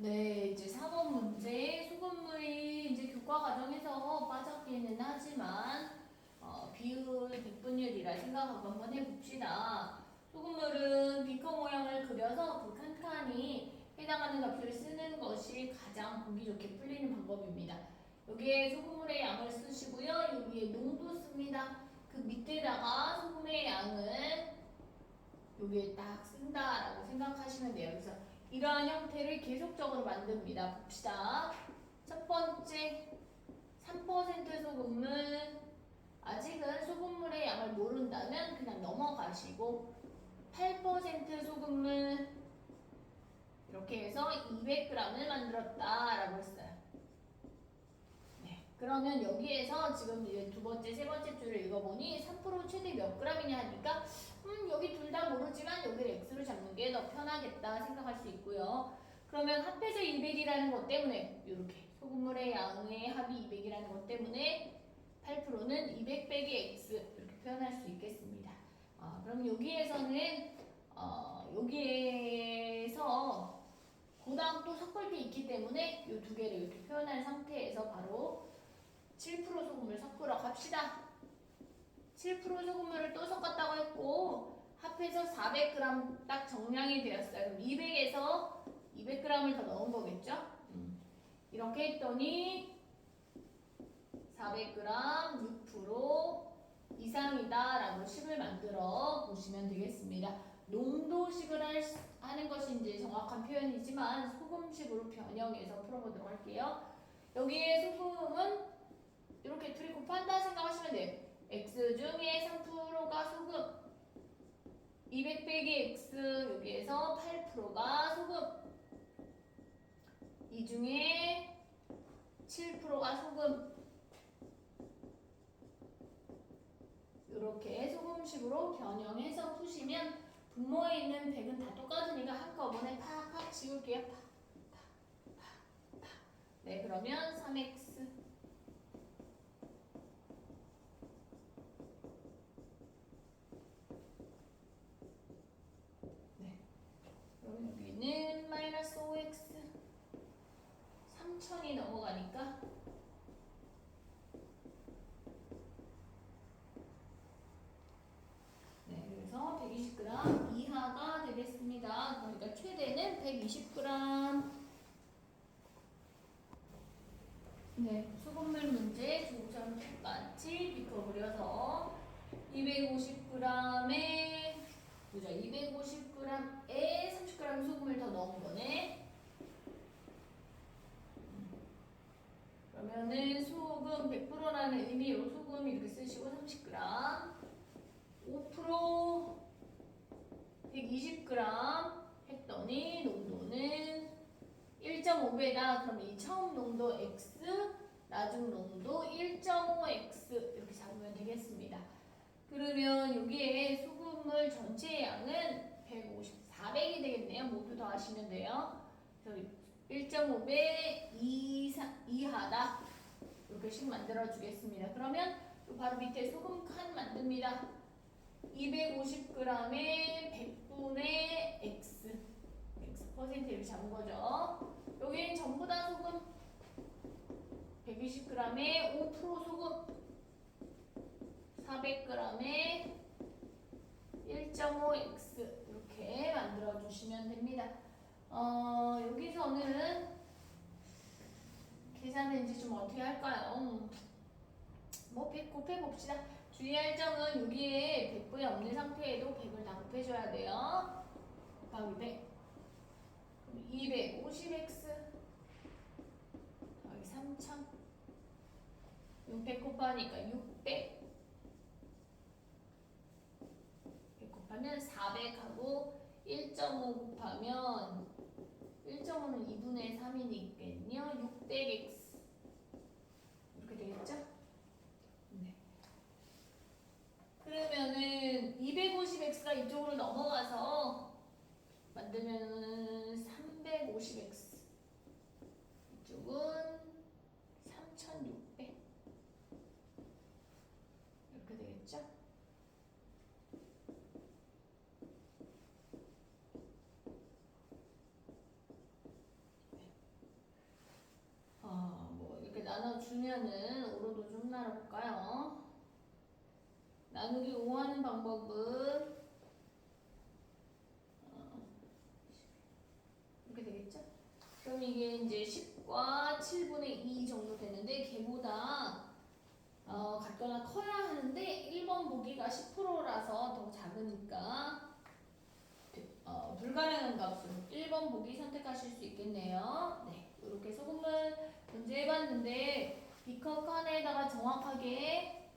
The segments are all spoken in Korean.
네, 이제 3번 문제 소금물이 이제 교과 과정에서 빠졌기는 하지만 비율 100분율이라 생각하고 한번 해봅시다. 소금물은 비커 모양을 그려서 그 칸칸이 해당하는 값을 쓰는 것이 가장 보기 좋게 풀리는 방법입니다. 여기에 소금물의 양을 쓰시고요. 여기에 농도 씁니다. 그 밑에다가 소금의 양을 여기에 딱 쓴다라고 생각하시면 돼요. 그래서 이러한 형태를 계속적으로 만듭니다. 봅시다. 첫 번째, 3% 소금물. 아직은 소금물의 양을 모른다면 그냥 넘어가시고 8% 소금물 이렇게 해서 200g을 만들었다라고 했어요. 네, 그러면 여기에서 지금 이제 두 번째, 세 번째 줄을 읽어보니 3% 최대 몇 g이냐 하니까 여기 둘 다 모르지만 여기를 x로 잡는 게 더 편하겠다 생각할 수 있고요. 그러면 합해서 200이라는 것 때문에 이렇게 소금물의 양의 합이 200이라는 것 때문에 8%는 200 빼기 x 이렇게 표현할 수 있겠습니다. 그럼 여기에서는 여기에서 고당 또 섞을 게 있기 때문에 이 두 개를 이렇게 표현한 상태에서 바로 7% 소금물 섞으러 갑시다. 7% 소금물을 또 섞었다고 했고 합해서 400g 딱 정량이 되었어요. 그럼 200에서 200g을 더 넣은 거겠죠? 이렇게 했더니 400g 6% 이상이다 라고 식을 만들어 보시면 되겠습니다. 농도식을 하는 것이 이제 정확한 표현이지만 소금식으로 변형해서 풀어보도록 할게요. 여기에 소금은 이렇게 둘이 곱한다 생각하시면 돼요. x 중에 3%가 소금, 200 빼기 x 여기에서 8%가 소금, 이 중에 7%가 소금. 이렇게 소금식으로 변형해서 푸시면 분모에 있는 100은 다 똑같으니까 한꺼번에 팍팍 지울게요. 팍팍팍팍. 네, 그러면 3x. 네. 그럼 여기는 마이너스 5x. 3000이 넘어가니까 네, 그래서 120g 이하가 되겠습니다. 그러니까 최대는 120g. 네, 소금물 문제 조금 똑같이 비커 그려서 250g에 보자. 250g에 30g 소금을 더 넣은 거네. 그러면은 소금 100%라는 의미로 소금 이렇게 쓰시고 30g, 5% 120g 했더니 농도는 1.5배다. 그럼 이 처음 농도 x, 나중 농도 1.5x 이렇게 잡으면 되겠습니다. 그러면 여기에 소금물 전체 양은 150, 400이 되겠네요. 모두 더 하시면 돼요. 그래서 1.5배 이하다. 이렇게씩 만들어 주겠습니다. 그러면 바로 밑에 소금 칸 만듭니다. 250g에 100분의 x. x%를 잡은 거죠. 여기는 전부 다 소금. 120g에 5% 소금. 400g에 1.5x 이렇게 만들어 주시면 됩니다. 여기서는 계산은 이제 좀 어떻게 할까요? 뭐 100 곱해봅시다. 주의할 점은 여기에 100분이 없는 상태에도 100을 다 곱해줘야 돼요. 곱하기 100. 그럼 250x 더하기 3000. 600 곱하니까 600. 100 곱하면 400하고 1.5 곱하면 1.5는 2분의 3이니까요. 600x 이렇게 되겠죠? 네. 그러면은 250x가 이쪽으로 넘어가서 만들면은 350x 이쪽은 3600 이렇게 되겠죠? 주면은 5로도 좀 나눠볼까요? 나누기 5 하는 방법은 이렇게 되겠죠? 그럼 이게 이제 10과 7분의 2 정도 되는데 걔보다 같거나 커야 하는데 1번 보기가 10%라서 더 작으니까 불가능한 값으로 1번 보기 선택하실 수 있겠네요. 네, 이렇게 소금물 문제 해봤는데 비커 칸에다가 정확하게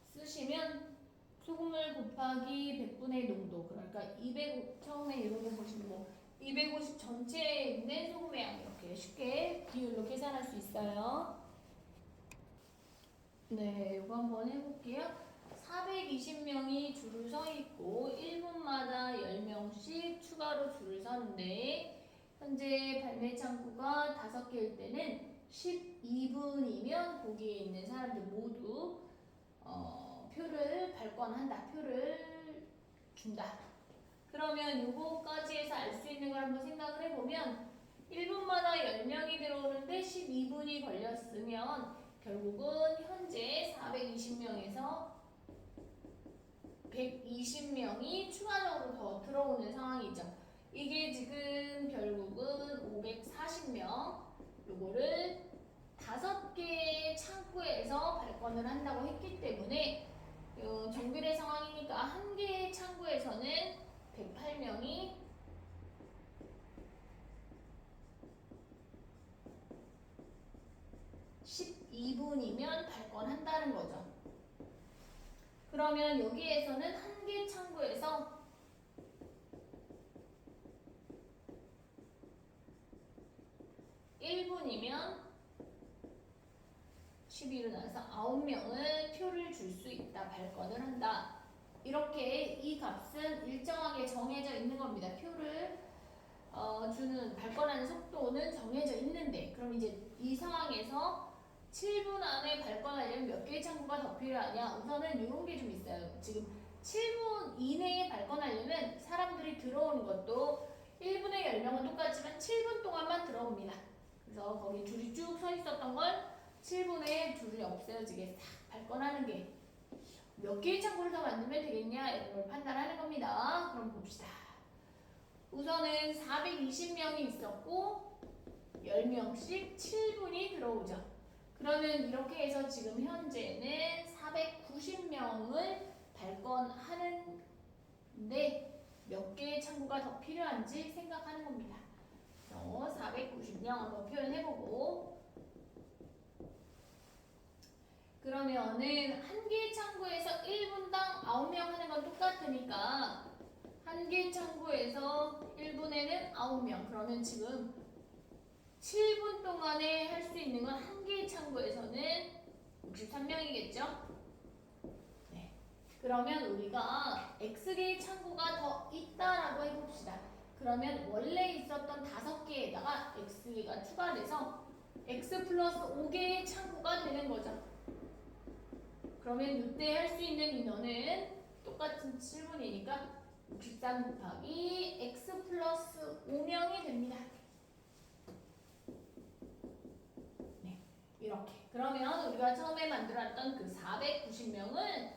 쓰시면 소금물 곱하기 100분의 농도, 그러니까 200, 처음에 이런 거 보시면 뭐 250 전체에 있는 소금의 양 이렇게 쉽게 비율로 계산할 수 있어요. 네, 이거 한번 해볼게요. 420명이 줄을 서 있고 1분마다 10명씩 추가로 줄을 서는데 현재 발매 창구가 5개일 때는 12분이면 거기에 있는 사람들 모두 표를 발권한다. 표를 준다. 그러면 요거까지 해서 알 수 있는 걸 한번 생각을 해보면 1분마다 10명이 들어오는데 12분이 걸렸으면 결국은 현재 420명에서 120명이 추가적으로 더 들어오는 상황이죠. 이게 지금 결국은 540명, 요거를 5개의 창구에서 발권을 한다고 했기 때문에 정비례 상황이니까 1개의 창구에서는 108명이 12분이면 발권한다는 거죠. 그러면 여기에서는 1개 창구에서 1분이면 12로 나눠서 9명을 표를 줄 수 있다. 발권을 한다. 이렇게 이 값은 일정하게 정해져 있는 겁니다. 표를 주는 발권하는 속도는 정해져 있는데 그럼 이제 이 상황에서 7분 안에 발권하려면 몇 개의 창구가 더 필요하냐? 우선은 이런 게 좀 있어요. 지금 7분 이내에 발권하려면 사람들이 들어오는 것도 1분의 10명은 똑같지만 7분 동안만 들어옵니다. 그래서 거기 줄이 쭉 서 있었던 걸 7분에 줄이 없어지게 싹 발권하는 게 몇 개의 창구를 더 만들면 되겠냐? 이런 걸 판단하는 겁니다. 그럼 봅시다. 우선은 420명이 있었고 10명씩 7분이 들어오죠. 그러면 이렇게 해서 지금 현재는 490명을 발권하는데 몇 개의 창구가 더 필요한지 생각하는 겁니다. 490명 한번 표현해보고 그러면은 한 개의 창구에서 1분당 9명 하는 건 똑같으니까 한 개 창구에서 1분에는 9명. 그러면 지금 7분 동안에 할 수 있는 건 한 개의 창구에서는 63명이겠죠? 네. 그러면 우리가 X개의 창구가 더 있다라고 해봅시다. 그러면 원래 있었던 5개에다가 X개가 추가돼서 X 플러스 5개의 창구가 되는 거죠. 그러면 이때 할 수 있는 인원은 똑같은 7분이니까 63 곱하기 x 플러스 5명이 됩니다. 네, 이렇게. 그러면 우리가 처음에 만들었던 그 490명은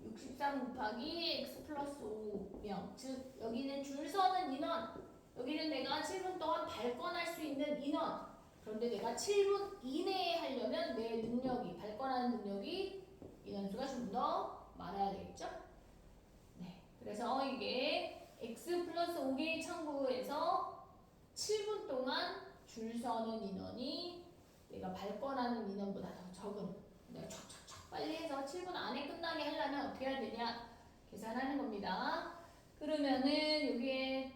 63 곱하기 x 플러스 5명, 즉 여기는 줄 서는 인원, 여기는 내가 7분 동안 발권할 수 있는 인원. 그런데 내가 7분 이내에 하려면 내 능력이, 발권하는 능력이 인원수가 좀 더 많아야 되겠죠? 네. 그래서 이게 x 플러스 5개의 창구에서 7분 동안 줄 서는 인원이 내가 발권하는 인원보다 더 적은, 내가 촥촥촥 빨리 해서 7분 안에 끝나게 하려면 어떻게 해야 되냐? 계산하는 겁니다. 그러면은 여기에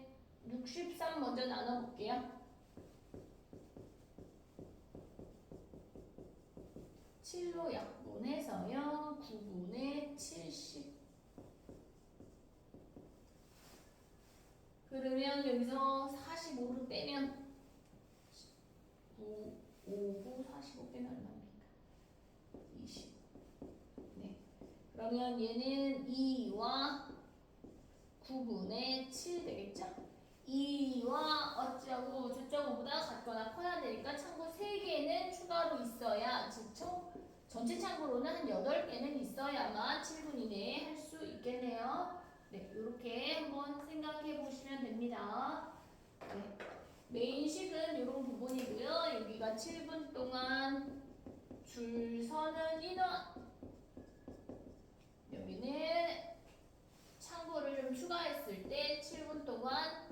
63 먼저 나눠볼게요. 7로 약분해서요. 9분의 70. 그러면 여기서 45로 빼면 9, 5, 9, 45 빼면 얼마입니까? 20. 네. 그러면 얘는 2와 9분의 7 되겠죠? 2와 어쩌고 저쩌고보다 이거보다 같거나 커야 되니까 창고 3개는 추가로 있어야, 즉 전체 창고로는 한 8개는 있어야만 7분 이내에 할 수 있겠네요. 네, 이렇게 한번 생각해 보시면 됩니다. 네, 메인식은 이런 부분이고요. 여기가 7분 동안 줄 서는 인원, 여기는 창고를 좀 추가했을 때 7분 동안